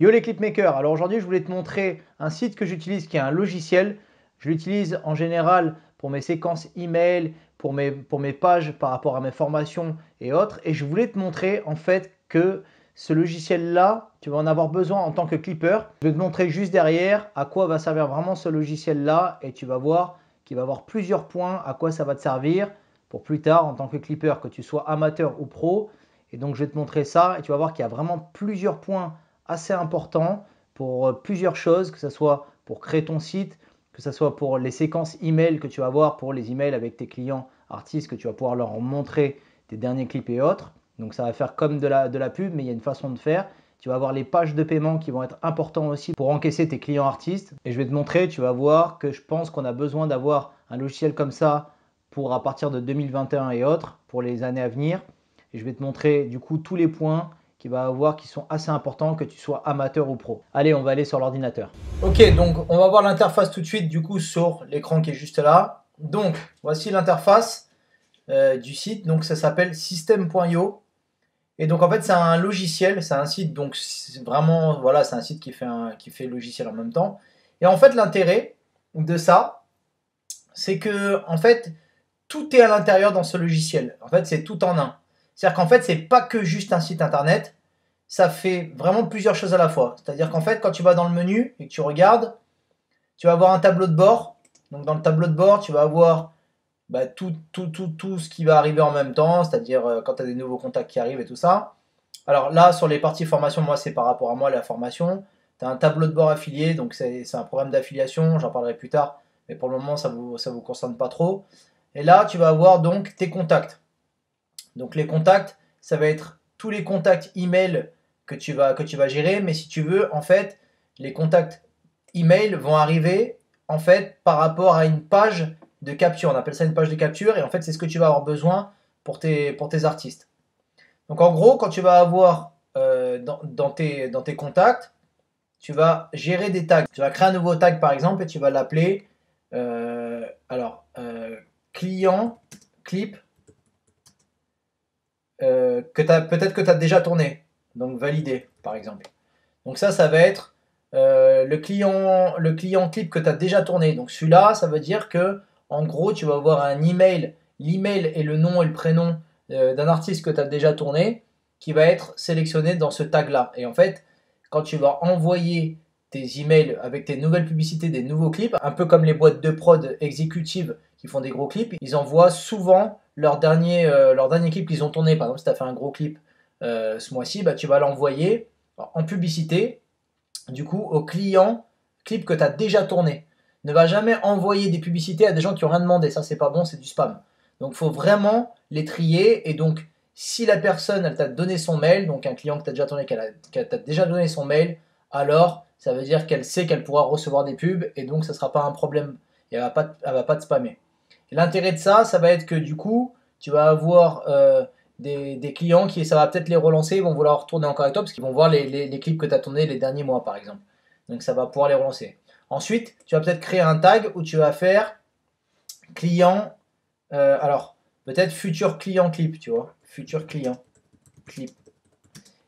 Yo les clipmakers, alors aujourd'hui je voulais te montrer un site que j'utilise qui est un logiciel. Je l'utilise en général pour mes séquences email, pour mes pages par rapport à mes formations et autres. Et je voulais te montrer en fait que ce logiciel-là, tu vas en avoir besoin en tant que clipper. Je vais te montrer juste derrière à quoi va servir vraiment ce logiciel-là et tu vas voir qu'il va avoir plusieurs points à quoi ça va te servir pour plus tard en tant que clipper, que tu sois amateur ou pro. Et donc je vais te montrer ça et tu vas voir qu'il y a vraiment plusieurs points assez important pour plusieurs choses, que ce soit pour créer ton site, que ce soit pour les séquences email que tu vas avoir pour les emails avec tes clients artistes, que tu vas pouvoir leur montrer tes derniers clips et autres. Donc ça va faire comme de la pub, mais il y a une façon de faire. Tu vas avoir les pages de paiement qui vont être importantes aussi pour encaisser tes clients artistes. Et je vais te montrer, tu vas voir que je pense qu'on a besoin d'avoir un logiciel comme ça pour à partir de 2021 et autres, pour les années à venir. Et je vais te montrer du coup tous les points qu'il va avoir qui sont assez importants, que tu sois amateur ou pro. Allez, on va aller sur l'ordinateur. Ok, donc on va voir l'interface tout de suite du coup sur l'écran qui est juste là. Donc voici l'interface du site. Donc ça s'appelle system.io. Et donc en fait c'est un logiciel, c'est un site, donc c'est vraiment, voilà, c'est un site qui fait logiciel en même temps. Et en fait l'intérêt de ça, c'est que en fait tout est à l'intérieur dans ce logiciel. En fait c'est tout en un. C'est-à-dire qu'en fait c'est pas que juste un site internet, ça fait vraiment plusieurs choses à la fois. C'est-à-dire qu'en fait, quand tu vas dans le menu et que tu regardes, tu vas avoir un tableau de bord. Donc dans le tableau de bord, tu vas avoir tout ce qui va arriver en même temps, c'est-à-dire quand tu as des nouveaux contacts qui arrivent et tout ça. Alors là, sur les parties formation, moi, c'est par rapport à moi, la formation. Tu as un tableau de bord affilié, donc c'est un programme d'affiliation, j'en parlerai plus tard, mais pour le moment, ça vous concerne pas trop. Et là, tu vas avoir donc tes contacts. Donc les contacts, ça va être tous les contacts email que tu vas gérer, mais si tu veux, en fait, les contacts email vont arriver en fait par rapport à une page de capture. On appelle ça une page de capture et en fait, c'est ce que tu vas avoir besoin pour tes artistes. Donc en gros, quand tu vas avoir dans tes contacts, tu vas gérer des tags. Tu vas créer un nouveau tag par exemple et tu vas l'appeler client clip peut-être que tu as déjà tourné, donc validé par exemple. Donc ça va être le client clip que tu as déjà tourné. Donc celui-là, ça veut dire que en gros, tu vas avoir un email, l'email et le nom et le prénom d'un artiste que tu as déjà tourné qui va être sélectionné dans ce tag-là. Et en fait, quand tu vas envoyer tes emails avec tes nouvelles publicités, des nouveaux clips, un peu comme les boîtes de prod exécutives qui font des gros clips, ils envoient souvent leur dernier clip qu'ils ont tourné. Par exemple, si tu as fait un gros clip ce mois-ci, tu vas l'envoyer en publicité du coup au client clip que tu as déjà tourné. Ne va jamais envoyer des publicités à des gens qui n'ont rien demandé. Ça, c'est pas bon, c'est du spam. Donc, il faut vraiment les trier. Et donc, si la personne, elle t'a donné son mail, donc un client que tu as déjà tourné, qu'elle t'a déjà donné son mail, alors ça veut dire qu'elle sait qu'elle pourra recevoir des pubs et donc ça ne sera pas un problème. Et elle va pas te spammer. Et l'intérêt de ça, ça va être que du coup, tu vas avoir des clients qui, ça va peut-être les relancer, ils vont vouloir retourner encore avec toi parce qu'ils vont voir les clips que tu as tournés les derniers mois par exemple. Donc ça va pouvoir les relancer. Ensuite, tu vas peut-être créer un tag où tu vas faire client, alors peut-être futur client clip, tu vois, futur client clip.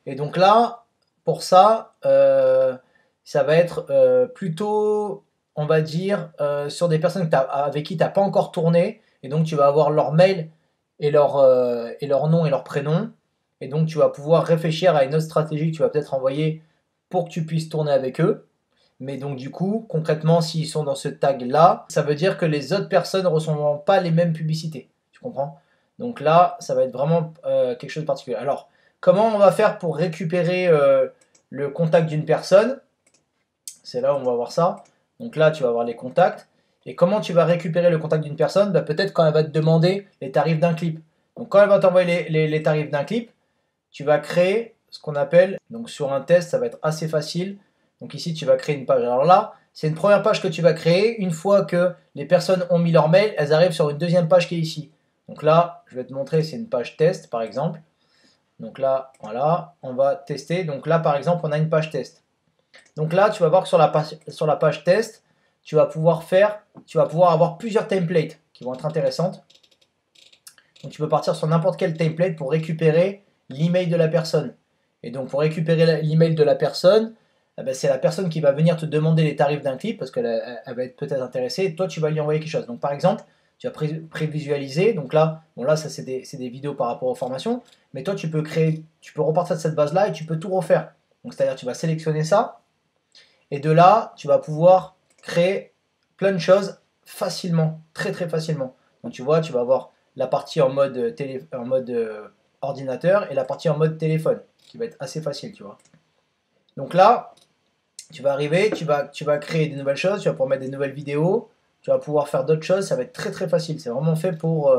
Et donc là, pour ça, ça va être plutôt, on va dire, sur des personnes avec qui tu n'as pas encore tourné. Et donc tu vas avoir leur mail et leur nom et leur prénom. Et donc tu vas pouvoir réfléchir à une autre stratégie que tu vas peut-être envoyer pour que tu puisses tourner avec eux. Mais donc du coup, concrètement, s'ils sont dans ce tag-là, ça veut dire que les autres personnes ne recevront pas les mêmes publicités. Tu comprends? Donc là, ça va être vraiment quelque chose de particulier. Alors, comment on va faire pour récupérer le contact d'une personne? C'est là où on va voir ça. Donc là, tu vas avoir les contacts. Et comment tu vas récupérer le contact d'une personne? Peut-être quand elle va te demander les tarifs d'un clip. Donc quand elle va t'envoyer les tarifs d'un clip, tu vas créer ce qu'on appelle, donc sur un test, ça va être assez facile. Donc ici, tu vas créer une page. Alors là, c'est une première page que tu vas créer. Une fois que les personnes ont mis leur mail, elles arrivent sur une deuxième page qui est ici. Donc là, je vais te montrer, c'est une page test par exemple. Donc là, voilà, on va tester. Donc là, par exemple, on a une page test. Donc là, tu vas voir que sur la page test, tu vas pouvoir avoir plusieurs templates qui vont être intéressantes. Donc tu peux partir sur n'importe quel template pour récupérer l'email de la personne. Et donc pour récupérer l'email de la personne, eh ben, c'est la personne qui va venir te demander les tarifs d'un clip parce qu'elle va être peut-être intéressée et toi tu vas lui envoyer quelque chose. Donc par exemple, tu vas prévisualiser, donc là, bon là ça c'est des vidéos par rapport aux formations, mais toi tu peux repartir de cette base-là et tu peux tout refaire. Donc c'est-à-dire tu vas sélectionner ça et de là tu vas pouvoir créer plein de choses facilement, très très facilement. Donc tu vois, tu vas avoir la partie en mode, ordinateur et la partie en mode téléphone qui va être assez facile, tu vois. Donc là, tu vas arriver, tu vas créer des nouvelles choses, tu vas pouvoir mettre des nouvelles vidéos, tu vas pouvoir faire d'autres choses, ça va être très très facile. C'est vraiment fait pour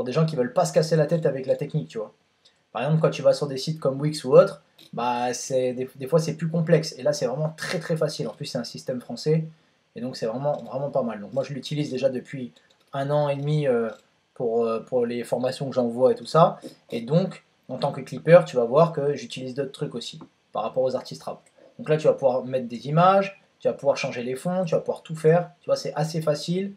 des gens qui veulent pas se casser la tête avec la technique, tu vois. Par exemple, quand tu vas sur des sites comme Wix ou autre, bah des fois c'est plus complexe. Et là, c'est vraiment très très facile. En plus, c'est un système français, et donc c'est vraiment vraiment pas mal. Donc moi, je l'utilise déjà depuis 1 an et demi pour les formations que j'envoie et tout ça. Et donc, en tant que clipper, tu vas voir que j'utilise d'autres trucs aussi par rapport aux artistes rap. Donc là, tu vas pouvoir mettre des images, tu vas pouvoir changer les fonds, tu vas pouvoir tout faire. Tu vois, c'est assez facile.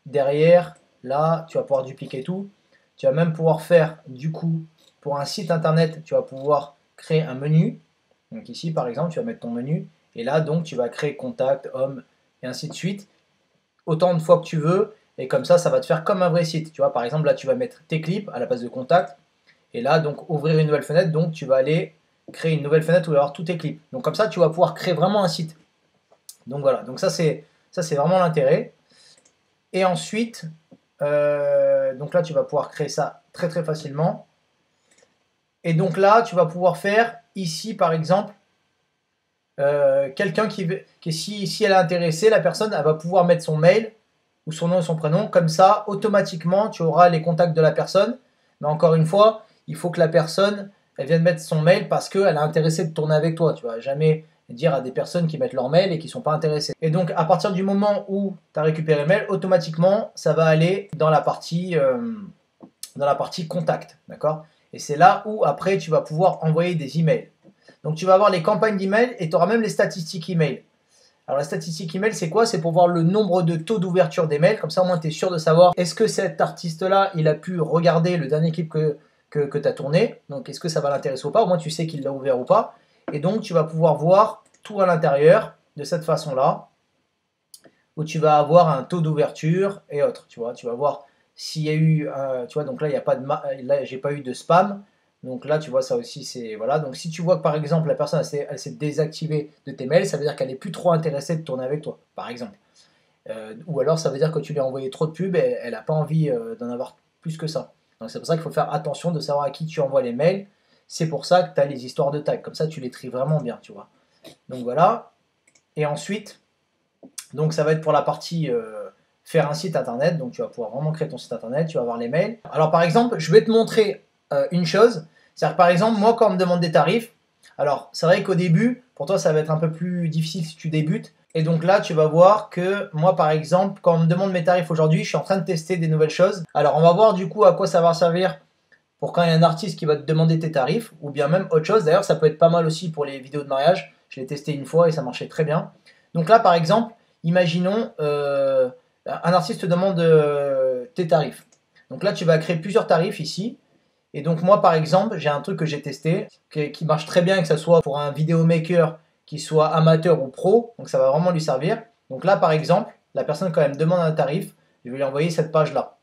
Derrière, là, tu vas pouvoir dupliquer tout. Tu vas même pouvoir faire, du coup, pour un site internet, tu vas pouvoir créer un menu. Donc ici, par exemple, tu vas mettre ton menu. Et là, donc, tu vas créer contact, homme, et ainsi de suite. Autant de fois que tu veux. Et comme ça va te faire comme un vrai site. Tu vois, par exemple, là, tu vas mettre tes clips à la place de contact. Et là, donc, ouvrir une nouvelle fenêtre. Donc, tu vas aller créer une nouvelle fenêtre où il va y avoir tous tes clips. Donc, comme ça, tu vas pouvoir créer vraiment un site. Donc, voilà. Donc, ça, c'est vraiment l'intérêt. Et ensuite, donc là, tu vas pouvoir créer ça très, très facilement. Et donc là, tu vas pouvoir faire ici, par exemple, quelqu'un si elle est intéressée, la personne, elle va pouvoir mettre son mail ou son nom et son prénom. Comme ça, automatiquement, tu auras les contacts de la personne. Mais encore une fois, il faut que la personne, elle vienne mettre son mail parce qu'elle est intéressée de tourner avec toi. Tu vas jamais dire à des personnes qui mettent leur mail et qui ne sont pas intéressées. Et donc, à partir du moment où tu as récupéré le mail, automatiquement, ça va aller dans la partie contact. D'accord? Et c'est là où, après, tu vas pouvoir envoyer des emails. Donc, tu vas avoir les campagnes d'email et tu auras même les statistiques email. Alors la statistique email, c'est quoi? C'est pour voir le nombre de taux d'ouverture des mails. Comme ça, au moins, tu es sûr de savoir est-ce que cet artiste-là, il a pu regarder le dernier clip que tu as tourné. Donc, est-ce que ça va l'intéresser ou pas? Au moins, tu sais qu'il l'a ouvert ou pas. Et donc, tu vas pouvoir voir tout à l'intérieur de cette façon-là, où tu vas avoir un taux d'ouverture et autres. Tu vois, tu vas voir s'il y a eu, tu vois, donc là, il y a pas de, là, j'ai pas eu de spam. Donc là, tu vois, ça aussi, c'est, voilà. Donc si tu vois que par exemple, la personne, elle s'est désactivée de tes mails, ça veut dire qu'elle n'est plus trop intéressée de tourner avec toi, par exemple. Ou alors, ça veut dire que tu lui as envoyé trop de pubs et elle n'a pas envie d'en avoir plus que ça. Donc c'est pour ça qu'il faut faire attention de savoir à qui tu envoies les mails. C'est pour ça que tu as les histoires de tag. Comme ça, tu les tries vraiment bien, tu vois. Donc voilà. Et ensuite, donc ça va être pour la partie faire un site internet. Donc tu vas pouvoir vraiment créer ton site internet, tu vas avoir les mails. Alors par exemple, je vais te montrer une chose. C'est-à-dire que par exemple, moi quand on me demande des tarifs, alors c'est vrai qu'au début, pour toi ça va être un peu plus difficile si tu débutes. Et donc là, tu vas voir que moi par exemple, quand on me demande mes tarifs aujourd'hui, je suis en train de tester des nouvelles choses. Alors on va voir du coup à quoi ça va servir pour quand il y a un artiste qui va te demander tes tarifs, ou bien même autre chose. D'ailleurs, ça peut être pas mal aussi pour les vidéos de mariage. Je l'ai testé une fois et ça marchait très bien. Donc là, par exemple, imaginons un artiste te demande tes tarifs. Donc là, tu vas créer plusieurs tarifs ici. Et donc moi, par exemple, j'ai un truc que j'ai testé, qui marche très bien, que ce soit pour un vidéomaker qui soit amateur ou pro. Donc ça va vraiment lui servir. Donc là, par exemple, la personne quand elle me demande un tarif, je vais lui envoyer cette page-là.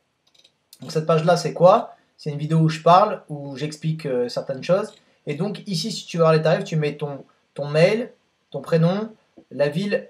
Donc cette page-là, c'est quoi? C'est une vidéo où je parle, où j'explique certaines choses. Et donc ici, si tu veux avoir les tarifs, tu mets ton mail, ton prénom, la ville,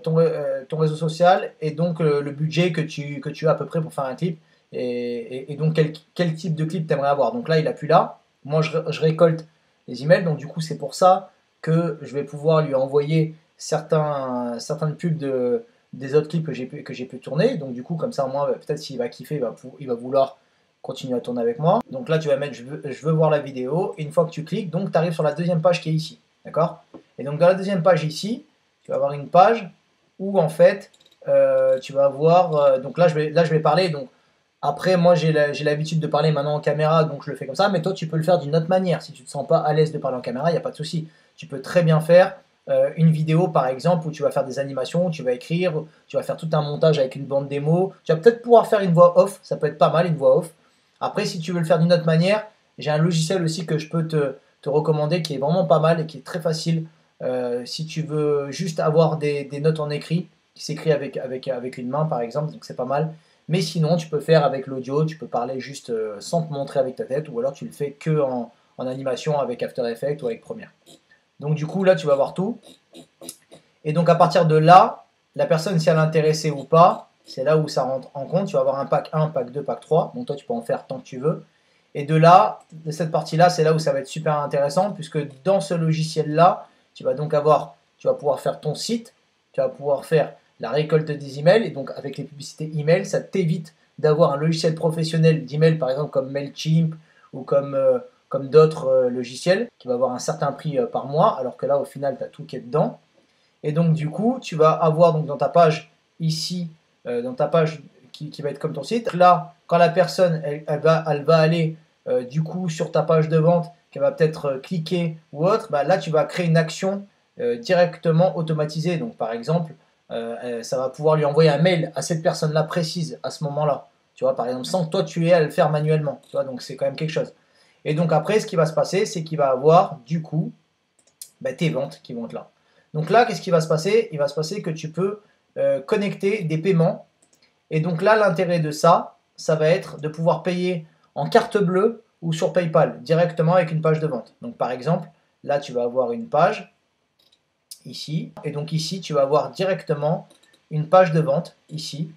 ton réseau social et donc le budget que tu as à peu près pour faire un clip et donc quel type de clip tu aimerais avoir. Donc là, il appuie là. Moi, je récolte les emails. Donc du coup, c'est pour ça que je vais pouvoir lui envoyer certaines pubs des autres clips que j'ai pu tourner. Donc du coup, comme ça, moi, peut-être s'il va kiffer, il va vouloir continuer à tourner avec moi. Donc là, tu vas mettre je veux voir la vidéo. Et une fois que tu cliques, donc tu arrives sur la deuxième page qui est ici. D'accord? Et donc dans la deuxième page ici, tu vas avoir une page où en fait, tu vas avoir... donc là je vais parler. Donc après, moi j'ai l'habitude de parler maintenant en caméra, donc je le fais comme ça. Mais toi, tu peux le faire d'une autre manière. Si tu ne te sens pas à l'aise de parler en caméra, il n'y a pas de souci. Tu peux très bien faire une vidéo par exemple où tu vas faire des animations, où tu vas écrire, tu vas faire tout un montage avec une bande démo. Tu vas peut-être pouvoir faire une voix off, ça peut être pas mal une voix off. Après, si tu veux le faire d'une autre manière, j'ai un logiciel aussi que je peux te recommander qui est vraiment pas mal et qui est très facile Si tu veux juste avoir des notes en écrit, qui s'écrit avec une main par exemple, donc c'est pas mal. Mais sinon, tu peux faire avec l'audio, tu peux parler juste sans te montrer avec ta tête, ou alors tu le fais que en animation avec After Effects ou avec Premiere. Donc du coup, là, tu vas voir tout. Et donc à partir de là, la personne, si elle est intéressée ou pas, c'est là où ça rentre en compte. Tu vas avoir un pack 1, pack 2, pack 3. Donc toi, tu peux en faire tant que tu veux. Et de là, de cette partie-là, c'est là où ça va être super intéressant, puisque dans ce logiciel-là, tu vas donc tu vas pouvoir faire ton site, tu vas pouvoir faire la récolte des emails, et donc avec les publicités email, ça t'évite d'avoir un logiciel professionnel d'email, par exemple comme Mailchimp ou comme d'autres logiciels, qui va avoir un certain prix par mois, alors que là, au final, tu as tout qui est dedans. Et donc, du coup, tu vas avoir donc, dans ta page ici, dans ta page qui va être comme ton site, là, quand la personne, elle va aller du coup sur ta page de vente, qu'elle va peut-être cliquer ou autre, bah, là, tu vas créer une action directement automatisée. Donc, par exemple, ça va pouvoir lui envoyer un mail à cette personne-là précise à ce moment-là. Tu vois, par exemple, sans que toi, tu aies à le faire manuellement. Tu vois, donc, c'est quand même quelque chose. Et donc, après, ce qui va se passer, c'est qu'il va avoir, du coup, bah, tes ventes qui vont être là. Donc là, qu'est-ce qui va se passer? Il va se passer que tu peux connecter des paiements. Et donc là, l'intérêt de ça, ça va être de pouvoir payer en carte bleue ou sur PayPal directement avec une page de vente. Donc par exemple, là, tu vas avoir une page ici. Et donc ici, tu vas avoir directement une page de vente ici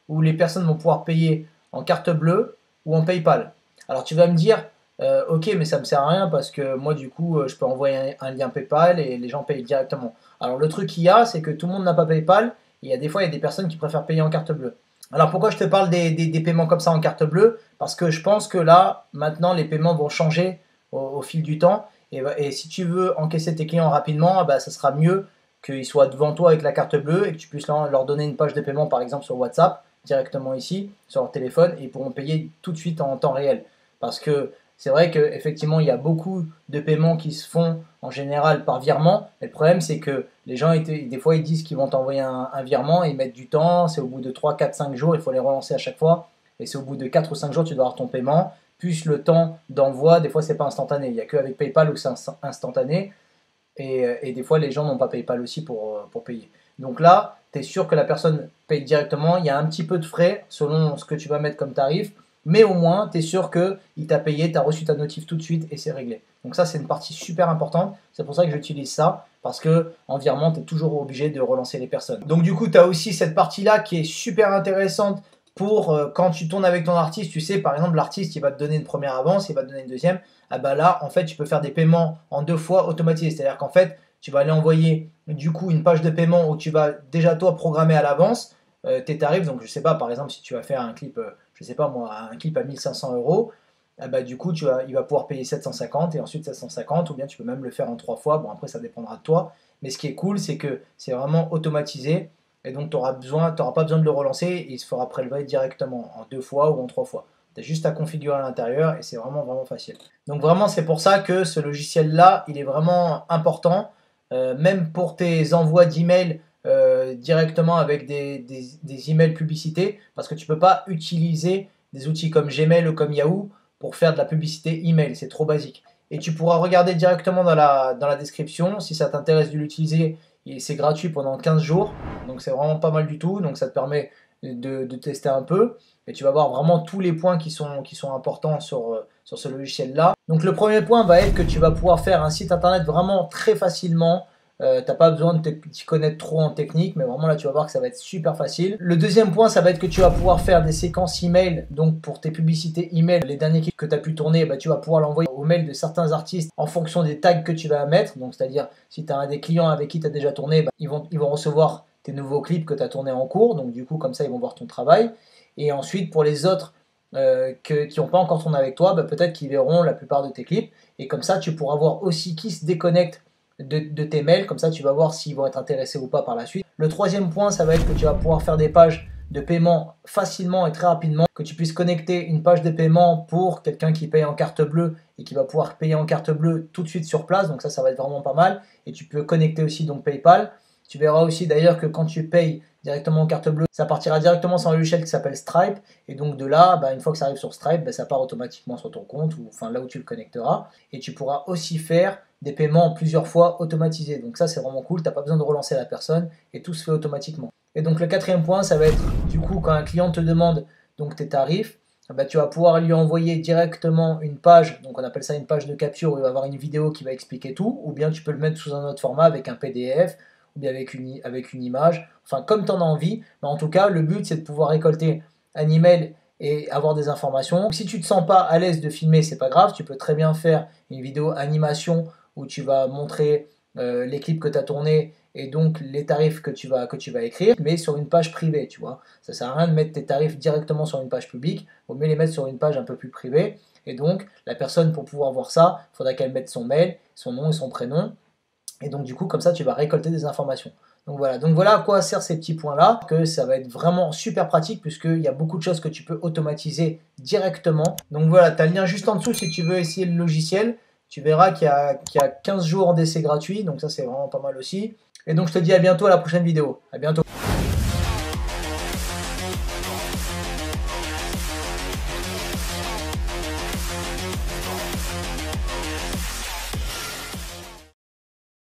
où les personnes vont pouvoir payer en carte bleue ou en PayPal. Alors tu vas me dire, ok, mais ça me sert à rien parce que moi du coup, je peux envoyer un lien PayPal et les gens payent directement. Alors le truc qu'il y a, c'est que tout le monde n'a pas PayPal. Et il y a des fois, il y a des personnes qui préfèrent payer en carte bleue. Alors pourquoi je te parle des paiements comme ça en carte bleue? Parce que je pense que là, maintenant, les paiements vont changer au fil du temps. Et si tu veux encaisser tes clients rapidement, bah, ça sera mieux qu'ils soient devant toi avec la carte bleue et que tu puisses leur donner une page de paiement, par exemple sur WhatsApp, directement ici, sur leur téléphone, et ils pourront payer tout de suite en temps réel. Parce que c'est vrai qu'effectivement, il y a beaucoup de paiements qui se font en général par virement. Et le problème, c'est que les gens, des fois, ils disent qu'ils vont t'envoyer un virement, et ils mettent du temps. C'est au bout de 3, 4, 5 jours, il faut les relancer à chaque fois. Et c'est au bout de 4 ou 5 jours, tu dois avoir ton paiement. Plus le temps d'envoi, des fois, c'est pas instantané. Il n'y a qu'avec PayPal où c'est instantané. Et des fois, les gens n'ont pas PayPal aussi pour payer. Donc là, tu es sûr que la personne paye directement. Il y a un petit peu de frais selon ce que tu vas mettre comme tarif. Mais au moins, tu es sûr qu'il t'a payé, tu as reçu ta notif tout de suite et c'est réglé. Donc ça, c'est une partie super importante. C'est pour ça que j'utilise ça. Parce que en virement, tu es toujours obligé de relancer les personnes. Donc du coup, tu as aussi cette partie-là qui est super intéressante pour quand tu tournes avec ton artiste. Tu sais, par exemple, l'artiste, il va te donner une première avance, il va te donner une deuxième. Ah bah là, en fait, tu peux faire des paiements en 2 fois automatisés. C'est-à-dire qu'en fait, tu vas aller envoyer du coup une page de paiement où tu vas déjà toi programmer à l'avance tes tarifs. Donc je sais pas, par exemple, si tu vas faire un clip, je sais pas moi, un clip à 1500 euros, ah bah, du coup, il va pouvoir payer 750 et ensuite 750, ou bien tu peux même le faire en 3 fois. Bon, après, ça dépendra de toi. Mais ce qui est cool, c'est que c'est vraiment automatisé. Et donc, tu n'auras pas besoin de le relancer. Et il se fera prélever directement en 2 fois ou en 3 fois. Tu as juste à configurer à l'intérieur et c'est vraiment, vraiment facile. Donc, vraiment, c'est pour ça que ce logiciel-là, il est vraiment important. Même pour tes envois d'emails directement avec des emails publicités. Parce que tu ne peux pas utiliser des outils comme Gmail ou comme Yahoo pour faire de la publicité email, c'est trop basique. Et tu pourras regarder directement dans la description si ça t'intéresse de l'utiliser. C'est gratuit pendant 15 jours, donc c'est vraiment pas mal du tout. Donc ça te permet de tester un peu. Et tu vas voir vraiment tous les points qui sont importants sur ce logiciel-là. Donc le premier point va être que tu vas pouvoir faire un site internet vraiment très facilement. T'as pas besoin de t'y connaître trop en technique, mais vraiment là tu vas voir que ça va être super facile. Le deuxième point, ça va être que tu vas pouvoir faire des séquences email, donc pour tes publicités email, les derniers clips que tu as pu tourner, bah, tu vas pouvoir l'envoyer au mail de certains artistes en fonction des tags que tu vas mettre. Donc c'est-à-dire si tu as des clients avec qui tu as déjà tourné, bah, ils vont recevoir tes nouveaux clips que tu as tournés en cours, donc du coup comme ça ils vont voir ton travail. Et ensuite pour les autres qui n'ont pas encore tourné avec toi, bah, peut-être qu'ils verront la plupart de tes clips, et comme ça tu pourras voir aussi qui se déconnecte de tes mails, comme ça tu vas voir s'ils vont être intéressés ou pas par la suite. Le troisième point, ça va être que tu vas pouvoir faire des pages de paiement facilement et très rapidement, que tu puisses connecter une page de paiement pour quelqu'un qui paye en carte bleue et qui va pouvoir payer en carte bleue tout de suite sur place, donc ça va être vraiment pas mal. Et tu peux connecter aussi donc PayPal. Tu verras aussi d'ailleurs que quand tu payes directement en carte bleue, ça partira directement sur un logiciel qui s'appelle Stripe, et donc de là, bah, une fois que ça arrive sur Stripe, bah, ça part automatiquement sur ton compte, ou enfin là où tu le connecteras, et tu pourras aussi faire des paiements plusieurs fois automatisés. Donc ça, c'est vraiment cool, tu n'as pas besoin de relancer la personne et tout se fait automatiquement. Et donc le quatrième point, ça va être du coup quand un client te demande donc tes tarifs, bah, tu vas pouvoir lui envoyer directement une page, donc on appelle ça une page de capture où il va avoir une vidéo qui va expliquer tout, ou bien tu peux le mettre sous un autre format avec un PDF, ou bien avec une image, enfin comme tu en as envie, mais en tout cas le but c'est de pouvoir récolter un email et avoir des informations. Donc, si tu ne te sens pas à l'aise de filmer, c'est pas grave, tu peux très bien faire une vidéo animation où tu vas montrer les clips que tu as tournés et donc les tarifs que tu vas écrire, mais sur une page privée, tu vois. Ça sert à rien de mettre tes tarifs directement sur une page publique, il vaut mieux les mettre sur une page un peu plus privée. Et donc, la personne, pour pouvoir voir ça, il faudra qu'elle mette son mail, son nom et son prénom. Et donc, du coup, comme ça, tu vas récolter des informations. Donc voilà à quoi servent ces petits points-là, que ça va être vraiment super pratique puisqu'il y a beaucoup de choses que tu peux automatiser directement. Donc voilà, tu as le lien juste en dessous si tu veux essayer le logiciel. Tu verras qu'il y a 15 jours d'essai gratuit, donc ça c'est vraiment pas mal aussi. Et donc je te dis à bientôt à la prochaine vidéo. À bientôt.